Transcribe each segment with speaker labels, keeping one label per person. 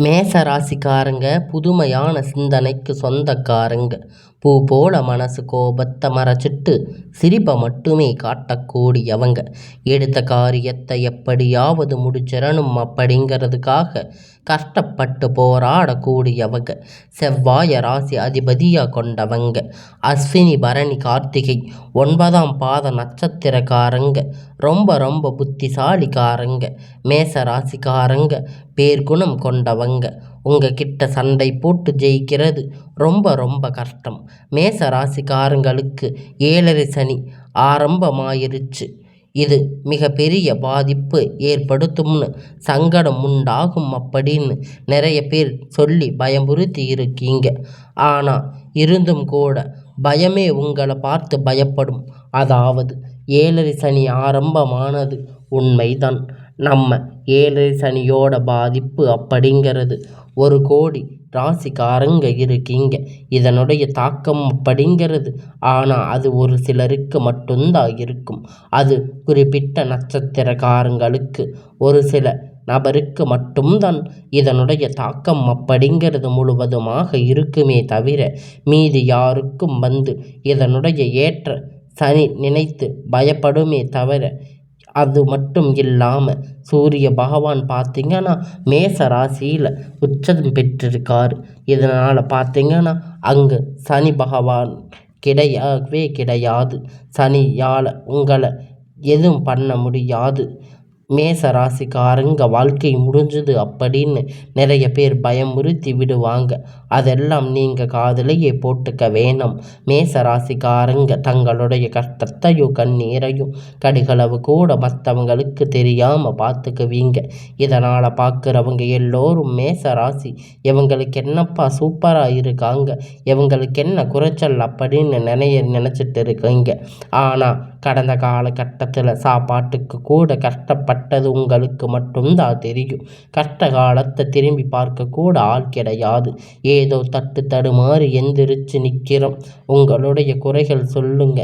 Speaker 1: மேச ராசிக்காரங்க புதுமையான சிந்தனைக்கு சொந்தக்காரங்க. பூ போல மனசு கோபத்தை மறைச்சிட்டு சிரிப்பை மட்டுமே காட்டக்கூடியவங்க. எடுத்த காரியத்தை எப்படியாவது முடிச்சிடணும் அப்படிங்கிறதுக்காக கஷ்டப்பட்டு போராடக்கூடியவங்க. செவ்வாய ராசி அதிபதியாக கொண்டவங்க. அஸ்வினி பரணி கார்த்திகை 9ஆம் பாத நட்சத்திரக்காரங்க. ரொம்ப ரொம்ப புத்திசாலிக்காரங்க. மேச ராசிக்காரங்க பேர்குணம் கொண்டவங்க. உங்ககிட்ட சண்டை போட்டு ஜெயிக்கிறது ரொம்ப ரொம்ப கஷ்டம். மேச ராசிக்காரங்களுக்கு 7.5 சனி ஆரம்பமாயிருச்சு. இது மிக பெரிய பாதிப்பு ஏற்படுத்தும்னு, சங்கடம் உண்டாகும் அப்படின்னு நிறைய பேர் சொல்லி பயமுறுத்தி இருக்கீங்க. ஆனால் இருந்தும் கூட பயமே உங்களை பார்த்து பயப்படும். அதாவது 7.5 சனி ஆரம்பமானது உண்மைதான். நம்ம 7.5 சனியோட பாதிப்பு அப்படிங்கிறது 1 கோடி ராசிக்காரங்க இருக்கீங்க. இதனுடைய தாக்கம் அப்படிங்கிறது ஆனால் அது ஒரு சிலருக்கு மட்டும்தான் இருக்கும். அது குறிப்பிட்ட நட்சத்திரக்காரங்களுக்கு, ஒரு சில நபருக்கு மட்டும்தான் இதனுடைய தாக்கம் அப்படிங்கிறது முழுவதுமாக இருக்குமே தவிர மீதி யாருக்கும் இதனுடைய ஏற்ற சனி நினைத்து பயப்படுமே தவிர. அது மட்டும் இல்லாமல் சூரிய பகவான் பார்த்திங்கன்னா மேச ராசியில் உச்சம் பெற்றிருக்கார். இதனால் பார்த்திங்கன்னா அங்கு சனி பகவான் கிடையவே கிடையாது. சனியால் உங்களை எதுவும் பண்ண முடியாது. மேச ராசிக்காரங்க வாழ்க்கை முடிஞ்சுது அப்படின்னு நிறைய பேர் பயமுறுத்தி விடுவாங்க. அதெல்லாம் நீங்கள் காதிலேயே போட்டுக்க வேணாம். மேச ராசிக்காரங்க தங்களுடைய கஷ்டத்தையும் கண்ணீரையும் கடுகளவு கூட மற்றவங்களுக்கு தெரியாமல் பார்த்துக்குவீங்க. இதனால் பார்க்குறவங்க எல்லோரும் மேச ராசி இவங்களுக்கு என்னப்பா சூப்பராக இருக்காங்க, இவங்களுக்கு என்ன குறைச்சல் அப்படின்னு நினச்சிட்டு இருக்கீங்க. ஆனால் கடந்த காலகட்டத்தில் சாப்பாட்டுக்கு கூட கஷ்டப்பட்டது உங்களுக்கு மட்டும்தான் தெரியும். கஷ்ட காலத்தை திரும்பி பார்க்க கூட ஆள் கிடையாது. ஏதோ தட்டு தடுமாறி எந்திரிச்சு நிற்கிறோம். உங்களுடைய குறைகள் சொல்லுங்க,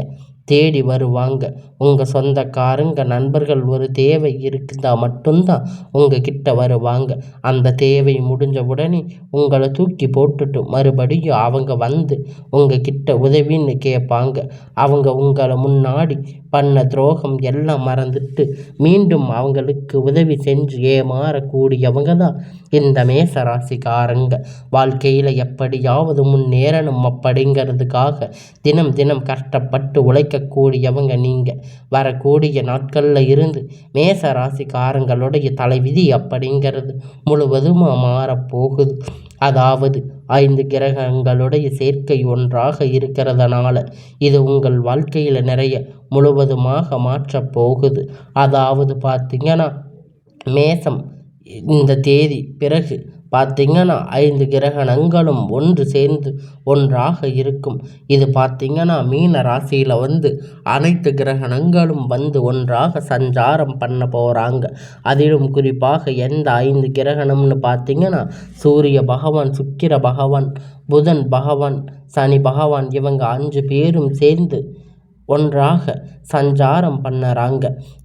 Speaker 1: தேடி வருவாங்க. உங்கள் சொந்தக்காரங்க நண்பர்கள் ஒரு தேவை இருக்குதா மட்டும்தான் உங்ககிட்ட வருவாங்க. அந்த தேவை முடிஞ்ச உடனே உங்களை தூக்கி போட்டுட்டு மறுபடியும் அவங்க உங்ககிட்ட உதவின்னு கேட்பாங்க. அவங்க உங்களை முன்னாடி பண்ண துரோகம் எல்லாம் மறந்துட்டு மீண்டும் அவங்களுக்கு உதவி செஞ்சு ஏமாறக்கூடியவங்க தான் இந்த மேச ராசிக்காரங்க. வாழ்க்கையில் எப்படியாவது முன்னேறணும் அப்படிங்கிறதுக்காக தினம் தினம் கஷ்டப்பட்டு உழைக்கக்கூடியவங்க நீங்கள். வரக்கூடிய நாட்களில் இருந்து மேச ராசிக்காரங்களுடைய தலைவிதி அப்படிங்கிறது முழுவதுமாக மாறப்போகுது. அதாவது 5 கிரகங்களுடைய சேர்க்கை ஒன்றாக இருக்கிறதுனால இது உங்கள் வாழ்க்கையில் நிறைய முழுவதுமாக மாற்றப் போகுது. அதாவது பார்த்திங்கன்னா மேசம் இந்த தேதி பிறகு பார்த்திங்கன்னா 5 கிரகணங்களும் ஒன்று சேர்ந்து ஒன்றாக இருக்கும். இது பார்த்திங்கன்னா மீன ராசியில் அனைத்து கிரகணங்களும் ஒன்றாக சஞ்சாரம் பண்ண போகிறாங்க. அதிலும் குறிப்பாக எந்த 5 கிரகணம்னு பார்த்திங்கன்னா சூரிய பகவான், சுக்கிர பகவான், புதன் பகவான், சனி பகவான் இவங்க 5 பேரும் சேர்ந்து ஒன்றாக சஞ்சாரம் பண்ணுறாங்க.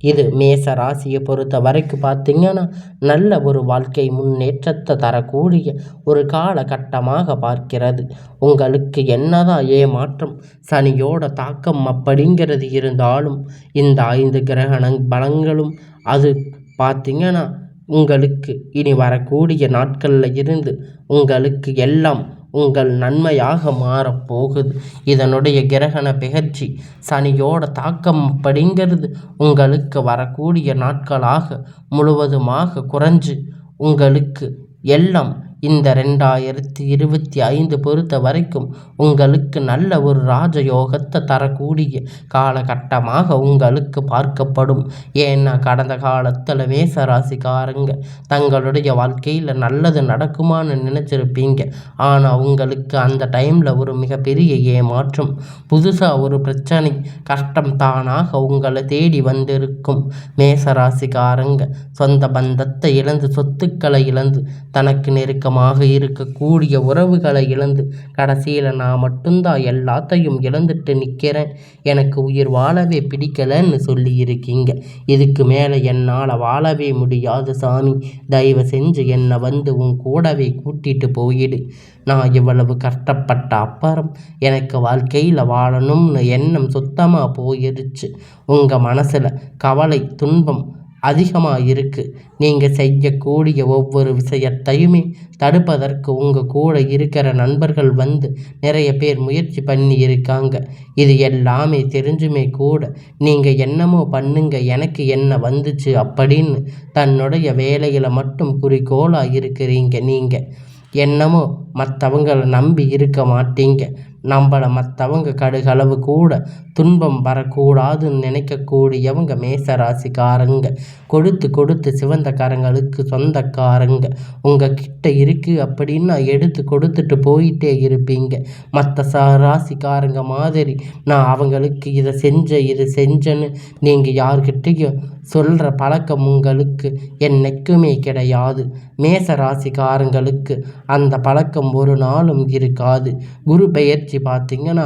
Speaker 1: இது மேச ராசியை பொறுத்த வரைக்கும் பார்த்திங்கன்னா நல்ல ஒரு வாழ்க்கை முன்னேற்றத்தை தரக்கூடிய ஒரு காலகட்டமாக பார்க்கிறது. உங்களுக்கு என்னதான் ஏமாற்றம் சனியோட தாக்கம் அப்படிங்கிறது இருந்தாலும் இந்த 5 கிரகண பலங்களும் அது பார்த்திங்கன்னா உங்களுக்கு இனி வரக்கூடிய நாட்களில் இருந்து உங்களுக்கு எல்லாம் உங்கள் நன்மையாக மாறப்போகுது. இதனுடைய கிரகண பெயர்ச்சி சனியோட தாக்கம் அப்படிங்கிறது உங்களுக்கு வரக்கூடிய நாட்களாக முழுவதுமாக குறைஞ்சு உங்களுக்கு எல்லாம் இந்த 2025 பொறுத்த வரைக்கும் உங்களுக்கு நல்ல ஒரு ராஜயோகத்தை தரக்கூடிய காலகட்டமாக உங்களுக்கு பார்க்கப்படும். ஏன்னா கடந்த காலத்தில் மேச ராசிக்காரங்க தங்களுடைய வாழ்க்கையில் நல்லது நடக்குமான்னு நினச்சிருப்பீங்க. ஆனால் உங்களுக்கு அந்த டைமில் ஒரு மிகப்பெரிய ஏமாற்றம், புதுசாக ஒரு பிரச்சனை, கஷ்டம் தானாக உங்களை தேடி வந்திருக்கும். மேச ராசிக்காரங்க சொந்த பந்தத்தை இழந்து, சொத்துக்களை இழந்து, தனக்கு நெருக்கமான நெருக்கமாக இருக்கக்கூடிய உறவுகளை இழந்து கடைசியில் நான் மட்டும்தான் எல்லாத்தையும் இழந்துட்டு நிற்கிறேன், எனக்கு உயிர் வாழவே பிடிக்கலன்னு சொல்லியிருக்கீங்க. இதுக்கு மேலே என்னால் வாழவே முடியாது சாமி, தயவு செஞ்சு என்னை வந்து உன் கூடவே கூட்டிட்டு போயிடு. நான் இவ்வளவு கஷ்டப்பட்ட அப்புறம் எனக்கு வாழ்க்கையில் வாழணும்னு எண்ணம் சுத்தமாக போயிடுச்சு. உங்கள் மனசில் கவலை துன்பம் அதிகமாக இருக்குது. நீங்கள் செய்யக்கூடிய ஒவ்வொரு விஷயத்தையுமே தடுப்பதற்கு உங்கள் கூட இருக்கிற நண்பர்கள் வந்து நிறைய பேர் முயற்சி பண்ணி இருக்காங்க. இது எல்லாமே தெரிஞ்சுமே கூட நீங்கள் என்னமோ பண்ணுங்க, எனக்கு என்ன வந்துச்சு அப்படின்னு தன்னுடைய வேலையில் மட்டும் குறிக்கோளாக இருக்கிறீங்க. நீங்கள் என்னமோ மற்றவங்களை நம்பி இருக்க மாட்டீங்க. நம்மளை மற்றவங்க கடுகளவு கூட துன்பம் வரக்கூடாதுன்னு நினைக்கக்கூடியவங்க மேசராசிக்காரங்க. கொடுத்து கொடுத்து சிவந்த கரங்களுக்கு சொந்தக்காரங்க. உங்கள் கிட்ட இருக்குது அப்படின்னா எடுத்து கொடுத்துட்டு போயிட்டே இருப்பீங்க. மற்ற ராசிக்காரங்க மாதிரி நான் அவங்களுக்கு இதை செஞ்சேன்னு நீங்கள் யார்கிட்டையும் சொல்கிற பழக்கம் உங்களுக்கு என்னைக்குமே கிடையாது. மேச ராசிக்காரங்களுக்கு அந்த பழக்கம் ஒரு நாளும் இருக்காது. குரு பெயர்ச்சி பார்த்திங்கன்னா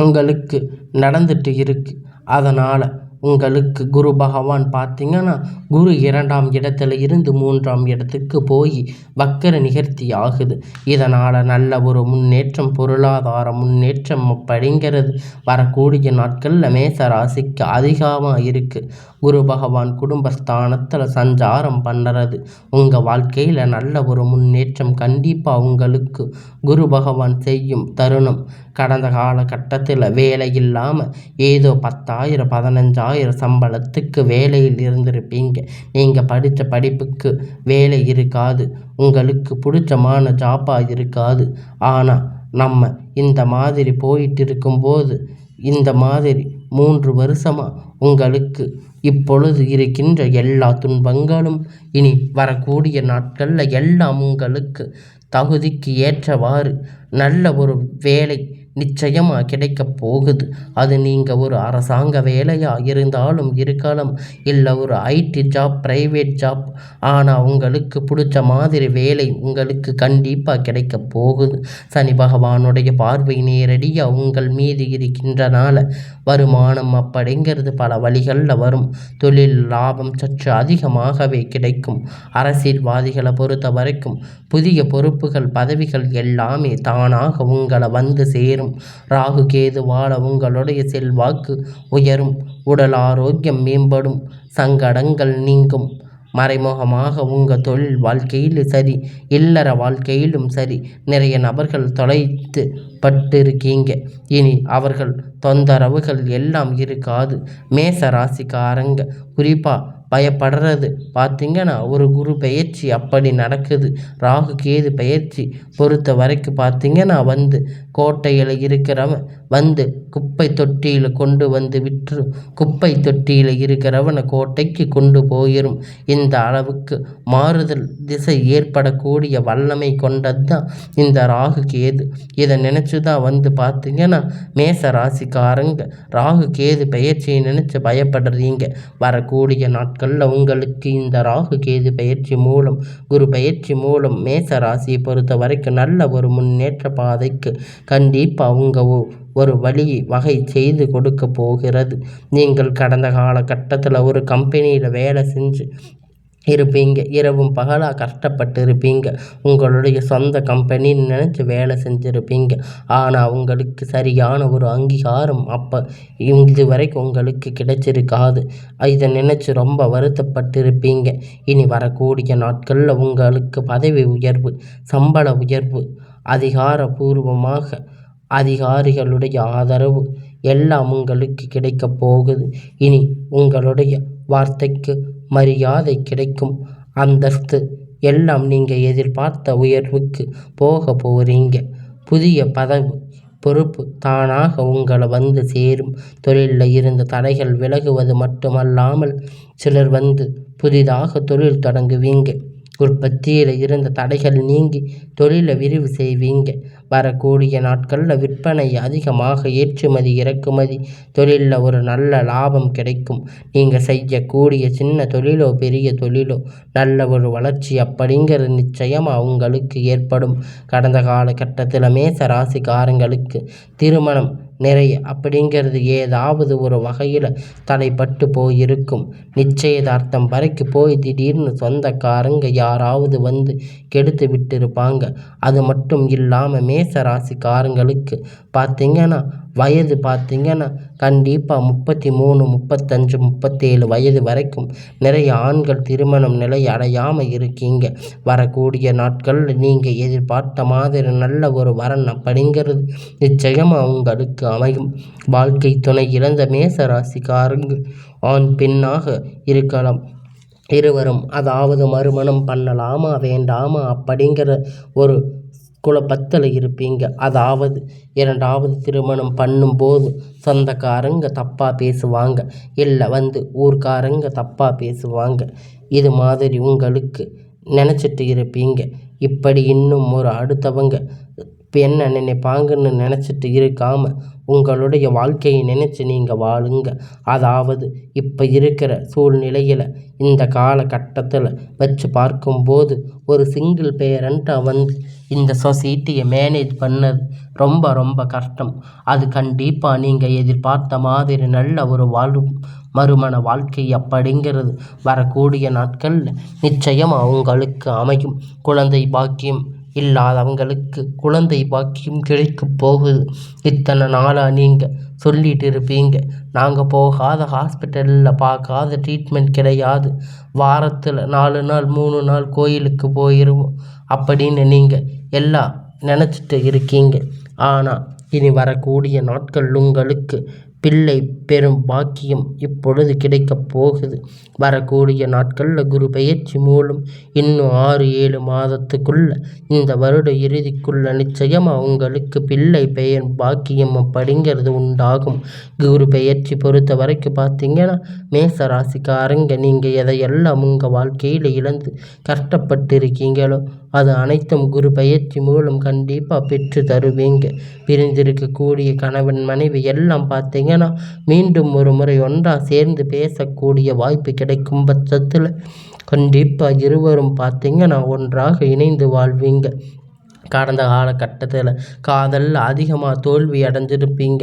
Speaker 1: உங்களுக்கு நடந்துட்டு இருக்கு. அதனால் உங்களுக்கு குரு பகவான் பார்த்திங்கன்னா குரு 2ஆம் இடத்துல இருந்து 3ஆம் இடத்துக்கு போய் வக்கர நிகழ்த்தி ஆகுது. இதனால் நல்ல ஒரு முன்னேற்றம், பொருளாதார முன்னேற்றம் அப்படிங்கிறது வரக்கூடிய நாட்களில் மேச ராசிக்கு அதிகமாக இருக்குது. குரு பகவான் குடும்பஸ்தானத்தில் சஞ்சாரம் பண்ணுறது உங்கள் வாழ்க்கையில் நல்ல ஒரு முன்னேற்றம் கண்டிப்பாக உங்களுக்கு குரு பகவான் செய்யும் தருணம். கடந்த காலகட்டத்தில் வேலை இல்லாமல் ஏதோ 10,000 15,000 சம்பளத்துக்கு வேலையில் இருந்திருப்பீங்க. நீங்கள் படித்த படிப்புக்கு வேலை இருக்காது, உங்களுக்கு பிடிச்சமான ஜாப்பாக இருக்காது. ஆனால் நம்ம இந்த மாதிரி போயிட்டு இருக்கும்போது இந்த மாதிரி 3 வருஷமாக உங்களுக்கு இப்பொழுது இருக்கின்ற எல்லா துன்பங்களும் இனி வரக்கூடிய நாட்களில் எல்லாம் உங்களுக்கு தகுதிக்கு ஏற்றவாறு நல்ல ஒரு வேலை நிச்சயமாக கிடைக்கப் போகுது. அது நீங்கள் ஒரு அரசாங்க வேலையாக இருந்தாலும் இருக்கலாம், இல்லை ஒரு ஐடி ஜாப், ப்ரைவேட் ஜாப். ஆனால் உங்களுக்கு பிடிச்ச மாதிரி வேலை உங்களுக்கு கண்டிப்பாக கிடைக்க போகுது. சனி பகவானுடைய பார்வை நேரடியாக உங்கள் மீது இருக்கின்றனால வருமானம் அப்படிங்கிறது பல வழிகளில் வரும். தொழில் லாபம் சற்று அதிகமாகவே கிடைக்கும். அரசியல்வாதிகளை பொறுத்த வரைக்கும் புதிய பொறுப்புகள் பதவிகள் எல்லாமே தானாக உங்களை வந்து சேரும். ராகு கேதுவால உங்களுடைய செல்வாக்கு உயரும், உடல் ஆரோக்கியம் மேம்படும், சங்கடங்கள் நீங்கும். மறைமுகமாக உங்கள் தொழில் வாழ்க்கையிலும் சரி, இல்லற வாழ்க்கையிலும் சரி நிறைய நபர்கள் தொலைத்து பட்டிருக்கீங்க. இனி அவர்கள் தொந்தரவுகள் எல்லாம் இருக்காது. மேச ராசிக்காரங்க குறிப்பாக பயப்படுறது பார்த்திங்கன்னா ஒரு குரு பெயர்ச்சி அப்படி நடக்குது. ராகு கேது பெயர்ச்சி பொறுத்த வரைக்கும் பார்த்திங்கன்னா வந்து கோட்டையில் இருக்கிறவன் வந்து குப்பை தொட்டியில் கொண்டு வந்து விட்டுரும், குப்பை தொட்டியில் இருக்கிறவனை கோட்டைக்கு கொண்டு போயிடும். இந்த அளவுக்கு மாறுதல் திசை ஏற்படக்கூடிய வல்லமை கொண்டது தான் இந்த ராகு கேது. இதை நினச்சி தான் வந்து பார்த்திங்கன்னா மேச ராசிக்காரங்க ராகு கேது பெயர்ச்சியை நினச்சி பயப்படுறீங்க. வரக்கூடிய நாட்களில் உங்களுக்கு இந்த ராகு கேது பெயர்ச்சி மூலம், குரு பெயர்ச்சி மூலம் மேச ராசியை பொறுத்த வரைக்கும் நல்ல ஒரு முன்னேற்ற பாதைக்கு கண்டிப்பாக அவங்க ஒரு வழி வகை செய்து கொடுக்க போகிறது. நீங்கள் கடந்த காலகட்டத்தில் ஒரு கம்பெனியில் வேலை செஞ்சு இருப்பீங்க, இரவும் பகலாக கஷ்டப்பட்டு இருப்பீங்க. உங்களுடைய சொந்த கம்பெனின்னு நினச்சி வேலை செஞ்சுருப்பீங்க. ஆனால் உங்களுக்கு சரியான ஒரு அங்கீகாரம் அப்போ இது வரைக்கும் உங்களுக்கு கிடைச்சிருக்காது. இதை நினச்சி ரொம்ப வருத்தப்பட்டிருப்பீங்க. இனி வரக்கூடிய நாட்களில் உங்களுக்கு பதவி உயர்வு, சம்பள உயர்வு, அதிகாரபூர்வமாக அதிகாரிகளுடைய ஆதரவு எல்லாம் உங்களுக்கு கிடைக்கப் போகுது. இனி உங்களுடைய வார்த்தைக்கு மரியாதை கிடைக்கும், அந்தஸ்து எல்லாம் நீங்கள் எதிர்பார்த்த உயர்வுக்கு போக போகிறீங்க. புதிய பதவி பொறுப்பு தானாக உங்களை வந்து சேரும். தொழிலில் இருந்த தடைகள் விலகுவது மட்டுமல்லாமல் சிலர் வந்து புதிதாக தொழில் தொடங்குவீங்க. உற்பத்தியில் இருந்த தடைகள் நீங்கி தொழிலை விரிவு செய்வீங்க. வரக்கூடிய நாட்களில் விற்பனை அதிகமாக, ஏற்றுமதி இறக்குமதி தொழிலில் ஒரு நல்ல லாபம் கிடைக்கும். நீங்கள் செய்யக்கூடிய சின்ன தொழிலோ பெரிய தொழிலோ நல்ல ஒரு வளர்ச்சி அப்படிங்கிறது நிச்சயமாக உங்களுக்கு ஏற்படும். கடந்த காலகட்டத்தில் மேச ராசிக்காரங்களுக்கு திருமணம் நிறைய அப்படிங்கிறது ஏதாவது ஒரு வகையில் தடைப்பட்டு போயிருக்கும். நிச்சயதார்த்தம் வரைக்கு போய் திடீர்னு சொந்தக்காரங்க யாராவது வந்து கெடுத்து விட்டுருப்பாங்க. அது மட்டும் இல்லாமல் மேச ராசிக்காரங்களுக்கு பார்த்திங்கன்னா வயது பார்த்திங்கன்னா கண்டிப்பாக 33, 35, 37 வயது வரைக்கும் நிறைய ஆண்கள் திருமணம் நிலை அடையாமல் இருக்கீங்க. வரக்கூடிய நாட்களில் நீங்கள் எதிர்பார்த்த மாதிரி நல்ல ஒரு வரன் அப்படிங்கிறது நிச்சயமாக உங்களுக்கு அமையும். வாழ்க்கை துணை இழந்த மேச ராசிக்காரங்க ஆண் பெண்ணாக இருக்கலாம். இருவரும் அதாவது மறுமணம் பண்ணலாமா வேண்டாமா அப்படிங்கிற ஒரு குழப்பத்தில் இருப்பீங்க. அதாவது இரண்டாவது திருமணம் பண்ணும்போது சொந்தக்காரங்க தப்பாக பேசுவாங்க, இல்லை ஊர்க்காரங்க தப்பாக பேசுவாங்க. இது மாதிரி உங்களுக்கு நினச்சிட்டு இருப்பீங்க. இப்படி இன்னும் ஒரு அடுத்தவங்க என்ன நினைப்பாங்கன்னு நினச்சிட்டு இருக்காமல் உங்களுடைய வாழ்க்கையை நினச்சி நீங்கள் வாழுங்க. அதாவது இப்போ இருக்கிற சூழ்நிலையில் இந்த காலகட்டத்தில் வச்சு பார்க்கும்போது ஒரு சிங்கிள் பேரண்ட்டாக இந்த சொசைட்டியை மேனேஜ் பண்ணது ரொம்ப ரொம்ப கஷ்டம். அது கண்டிப்பாக நீங்கள் எதிர்பார்த்த மாதிரி நல்ல ஒரு மறுமண வாழ்க்கை அப்படிங்கிறது வரக்கூடிய நாட்களில் நிச்சயமாக உங்களுக்கு அமையும். குழந்தை பாக்கியம் இல்லாதவங்களுக்கு குழந்தை பாக்கியம் கிடைக்க போகுது. இத்தனை நாளாக நீங்கள் சொல்லிட்டு இருப்பீங்க, நாங்கள் போகாத ஹாஸ்பிட்டலில் பார்க்காத ட்ரீட்மெண்ட் கிடையாது, வாரத்தில் 4 நாள் 3 நாள் கோயிலுக்கு போயிடுவோம் அப்படின்னு நீங்கள் எல்லாம் நினச்சிட்டு இருக்கீங்க. ஆனால் இனி வரக்கூடிய நாட்கள் உங்களுக்கு பிள்ளை பெரும் பாக்கியம் இப்பொழுது கிடைக்கப் போகுது. வரக்கூடிய நாட்களில் குரு பெயர்ச்சி மூலம் இன்னும் 6-7 மாதத்துக்குள்ள இந்த வருட இறுதிக்குள்ள நிச்சயமாக உங்களுக்கு பிள்ளை பெயர் பாக்கியம் அப்படிங்கிறது உண்டாகும். குரு பெயர்ச்சி பொறுத்த வரைக்கும் பார்த்தீங்கன்னா மேச ராசிக்காரங்க நீங்கள் எதையெல்லாம் உங்கள் வாழ்க்கையில் இழந்து கஷ்டப்பட்டு இருக்கீங்களோ அது அனைத்தும் குரு பெயர்ச்சி மூலம் கண்டிப்பாக பெற்று தருவீங்க. பிரிந்திருக்கக்கூடிய கணவன் மனைவி எல்லாம் பார்த்தீங்கன்னா மீண்டும் ஒரு முறை ஒன்றாக சேர்ந்து பேசக்கூடிய வாய்ப்பு கிடைக்கும் பட்சத்தில் கண்டிப்பாக இருவரும் பார்த்தீங்கன்னா ஒன்றாக இணைந்து வாழ்வீங்க. கடந்த காலகட்டத்தில் காதலில் அதிகமாக தோல்வி அடைஞ்சிருப்பீங்க.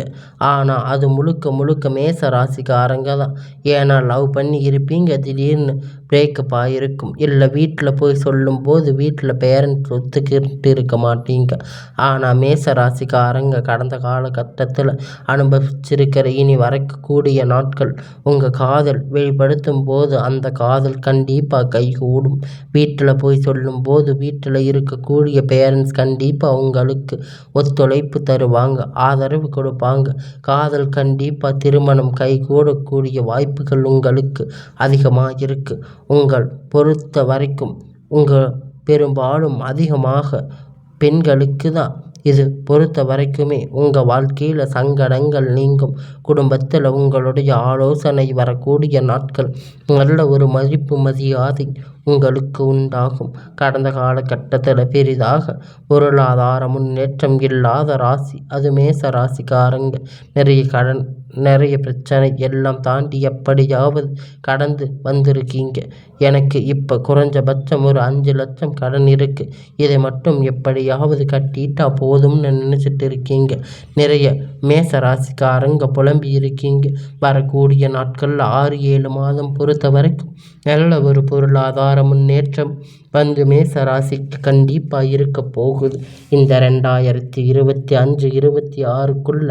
Speaker 1: ஆனால் அது முழுக்க முழுக்க மேச ராசிக்காரங்க தான். ஏன்னா லவ் பண்ணி இருப்பீங்க, திடீர்னு பிரேக்கப் ஆகிருக்கும். இல்லை வீட்டில் போய் சொல்லும்போது வீட்டில் பேரண்ட்ஸ் ஒத்துக்கிட்டு இருக்க மாட்டீங்க. ஆனால் மேச ராசிக்காரங்க கடந்த காலகட்டத்தில் அனுபவிச்சிருக்கிற இனி வரக்கூடிய நாட்கள் உங்கள் காதல் வெளிப்படுத்தும் போது அந்த காதல் கண்டிப்பாக கைகூடும். வீட்டில் போய் சொல்லும்போது வீட்டில் இருக்கக்கூடிய பேரண்ட்ஸ் கண்டிப்பாக உங்களுக்கு ஒத்துழைப்பு தருவாங்க, ஆதரவு கொடுப்பாங்க. காதல் கண்டிப்பாக திருமணம் கைகூடக்கூடிய வாய்ப்புகள் உங்களுக்கு அதிகமாக இருக்குது. உங்கள் பொறுத்த வரைக்கும் பெரும்பாலும் அதிகமாக பெண்களுக்கு தான் இது பொறுத்த வரைக்குமே உங்கள் வாழ்க்கையில் சங்கடங்கள் நீங்கும். குடும்பத்தில் உங்களுடைய ஆலோசனை வரக்கூடிய நாட்கள் நல்ல ஒரு மதிப்பு மரியாதை உங்களுக்கு உண்டாகும். கடந்த காலகட்டத்தில் பெரிதாக பொருளாதார முன்னேற்றம் இல்லாத ராசி அது மேச ராசிக்காரங்க. நிறைய கடன், நிறைய பிரச்சனை எல்லாம் தாண்டி எப்படியாவது கடந்து வந்திருக்கீங்க. எனக்கு இப்போ குறைஞ்சபட்சம் ஒரு 5 லட்சம் கடன் இருக்குது, இதை மட்டும் எப்படியாவது கட்டிட்டா போதும்னு நினச்சிட்டு இருக்கீங்க. நிறைய மேச ராசிக்காரங்க புலம்பி இருக்கீங்க. வரக்கூடிய நாட்களில் 6-7 மாதம் பொறுத்த வரைக்கும் நல்ல ஒரு பொருளாதார முன்னேற்றம் மேச ராசிக்கு கண்டிப்பாக இருக்க போகுது. இந்த 2025-26க்குள்ள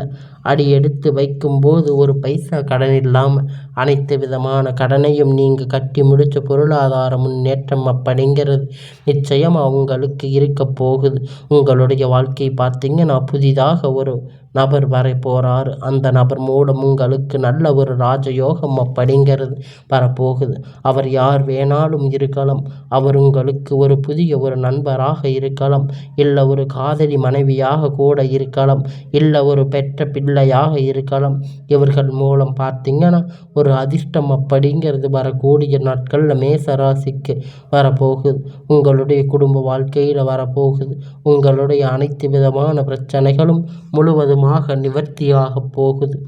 Speaker 1: அடி எடுத்து வைக்கும்போது ஒரு பைசா கடன் இல்லாமல் அனைத்து விதமான கடனையும் நீங்கள் கட்டி முடிச்ச பொருளாதார முன்னேற்றம் அப்படிங்கிறது நிச்சயமாக உங்களுக்கு இருக்க போகுது. உங்களுடைய வாழ்க்கை பார்த்தீங்கன்னா புதிதாக ஒரு நபர் வர போகிறாரு. அந்த நபர் மூலம் உங்களுக்கு நல்ல ஒரு ராஜயோகம் அப்படிங்கிறது வரப்போகுது. அவர் யார் வேணாலும் இருக்கலாம். அவர் உங்களுக்கு உங்களுக்கு ஒரு புதிய ஒரு நண்பராக இருக்கலாம், இல்லை ஒரு காதலி மனைவியாக கூட இருக்கலாம், இல்லை ஒரு பெற்ற பிள்ளையாக இருக்கலாம். இவர்கள் மூலம் பார்த்தீங்கன்னா ஒரு அதிர்ஷ்டம் அப்படிங்கிறது வரக்கூடிய நாட்களில் மேச ராசிக்கு வரப்போகுது. உங்களுடைய குடும்ப வாழ்க்கையில் வரப்போகுது. உங்களுடைய அனைத்து விதமான பிரச்சனைகளும் முழுவதுமாக நிவர்த்தியாக போகுது.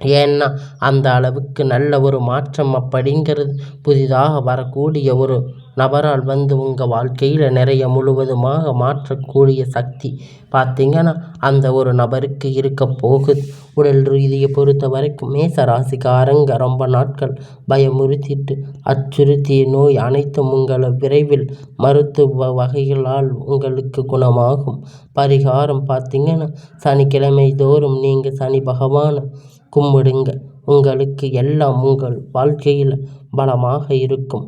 Speaker 1: ஏன்னா அந்த அளவுக்கு நல்ல ஒரு மாற்றம் அப்படிங்கிறது புதிதாக வரக்கூடிய ஒரு நபரால் வந்து உங்கள் வாழ்க்கையில் நிறைய முழுவதுமாக மாற்றக்கூடிய சக்தி பார்த்தீங்கன்னா அந்த ஒரு நபருக்கு இருக்க போகுது. உடல் ரீதியை பொறுத்த வரைக்கும் மேச ராசிக்காரங்க ரொம்ப நாட்கள் பயமுறுத்திட்டு அச்சுறுத்திய நோய் அனைத்தும் உங்களை விரைவில் மருத்துவ வகைகளால் உங்களுக்கு குணமாகும். பரிகாரம் பார்த்தீங்கன்னா சனிக்கிழமை தோறும் நீங்கள் சனி பகவானை கும்பிடுங்க. உங்களுக்கு எல்லாம் உங்கள் வாழ்க்கையில் பலமாக இருக்கும்.